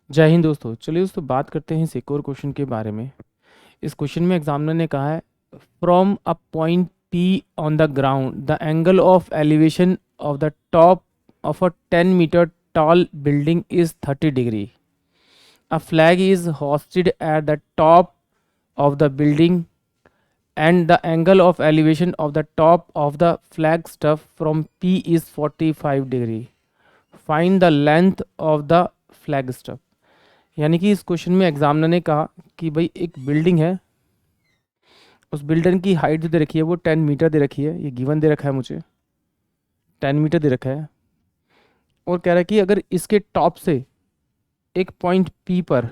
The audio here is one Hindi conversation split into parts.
जय हिंद दोस्तों। चलिए दोस्तों, बात करते हैं इस एक और क्वेश्चन के बारे में। इस क्वेश्चन में एग्जामिनर ने कहा है, from a point P on the ground the angle of elevation of the top of a 10 metre tall building is 30 degree. A flag is hoisted at the top of the building and the angle of elevation of the top of the flagstaff from P is 45 degree. Find the length of the flagstaff. यानी कि इस क्वेश्चन में एग्जामिनर ने कहा कि भाई एक बिल्डिंग है, उस बिल्डिंग की हाइट जो दे रखी है वो 10 मीटर दे रखी है। ये गिवन दे रखा है, मुझे 10 मीटर दे रखा है। और कह रहा है कि अगर इसके टॉप से एक पॉइंट पी पर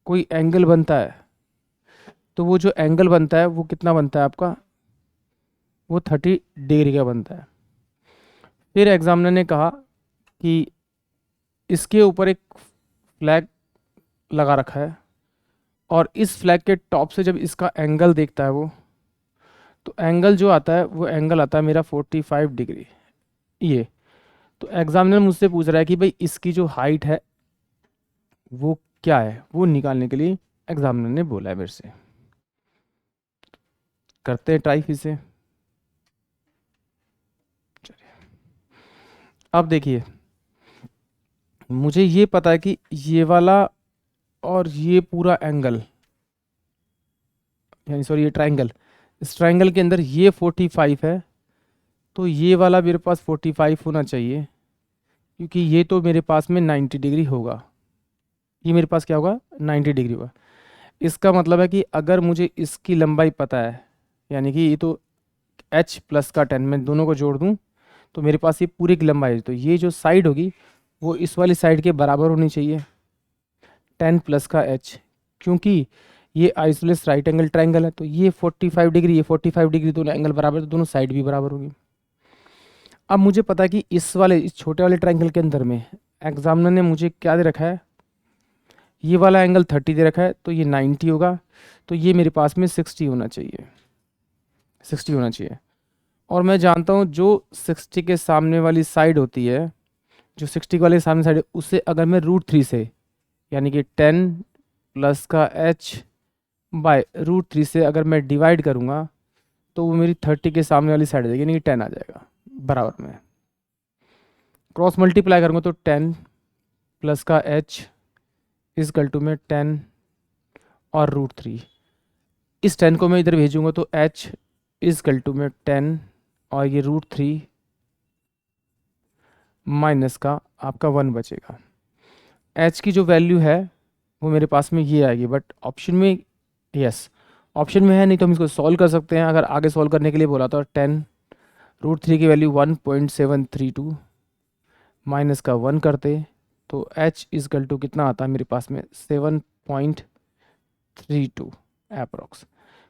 कोई एंगल बनता है तो वो जो एंगल बनता है वो कितना बनता है आपका, वो 30 डिग्री का बनता है। फिर एग्जामिनर ने कहा कि इसके ऊपर एक फ्लैग लगा रखा है और इस फ्लैग के टॉप से जब इसका एंगल देखता है वो, तो एंगल जो आता है वो एंगल आता है मेरा 45 डिग्री। ये तो एग्जामिनर मुझसे पूछ रहा है कि भाई इसकी जो हाइट है वो क्या है, वो निकालने के लिए एग्जामिनर ने बोला है मेरे से। करते हैं ट्राई फिर से। अब देखिए, मुझे ये पता है कि ये वाला और ये पूरा एंगल, यानी सॉरी ये ट्रायंगल, इस ट्रायंगल के अंदर ये 45 है, तो ये वाला मेरे पास 45 होना चाहिए, क्योंकि ये तो मेरे पास में 90 डिग्री होगा। ये मेरे पास क्या होगा, 90 डिग्री होगा। इसका मतलब है कि अगर मुझे इसकी लंबाई पता है, यानी कि ये तो h प्लस का 10 मैं दोनों को जोड़ दूं तो मेरे पास ये पूरी की लंबाई है, तो ये जो साइड होगी वो इस वाली साइड के बराबर होनी चाहिए, 10 प्लस का h। क्योंकि ये आइसोलेस राइट एंगल ट्रायंगल है, तो ये 45 डिग्री, ये 45 डिग्री, दोनों एंगल बराबर, तो दोनों साइड भी बराबर होगी। अब मुझे पता है कि इस छोटे वाले ट्रायंगल के अंदर में एग्जामिनर ने मुझे क्या दे रखा है, ये वाला एंगल 30 दे रखा है, तो ये 90 होगा, तो ये मेरे पास में 60 होना चाहिए, 60 होना चाहिए। और मैं जानता हूँ जो 60 के सामने वाली साइड होती है, जो 60 वाले सामने साइड है, उसे अगर मैं √3 से, यानी कि 10 प्लस का h बाय √3 से अगर मैं डिवाइड करूँगा तो वो मेरी 30 के सामने वाली साइड आ जाएगी, यानी कि 10 आ जाएगा बराबर में। क्रॉस मल्टीप्लाई करूँगा तो 10 प्लस का h इजकल टू में 10 और √3। इस 10 को मैं इधर भेजूंगा तो h इजकल टू में 10 और ये √3 माइनस का आपका 1 बचेगा। h की जो वैल्यू है वो मेरे पास में ये आएगी, बट ऑप्शन में, यस ऑप्शन में है, नहीं तो हम इसको सॉल्व कर सकते हैं। अगर आगे सॉल्व करने के लिए बोला तो 10 √3 की वैल्यू 1.732 माइनस का 1 करते तो h इजकल टू कितना आता है मेरे पास में 7.32 अप्रॉक्स,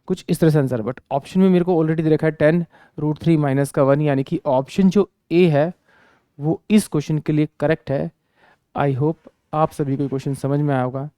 कुछ इस तरह से आंसर। बट ऑप्शन में मेरे को ऑलरेडी दे रखा है 10 √3 माइनस का 1, यानी कि ऑप्शन जो ए है वो इस क्वेश्चन के लिए करेक्ट है। आई होप आप सभी को क्वेश्चन समझ में आया होगा।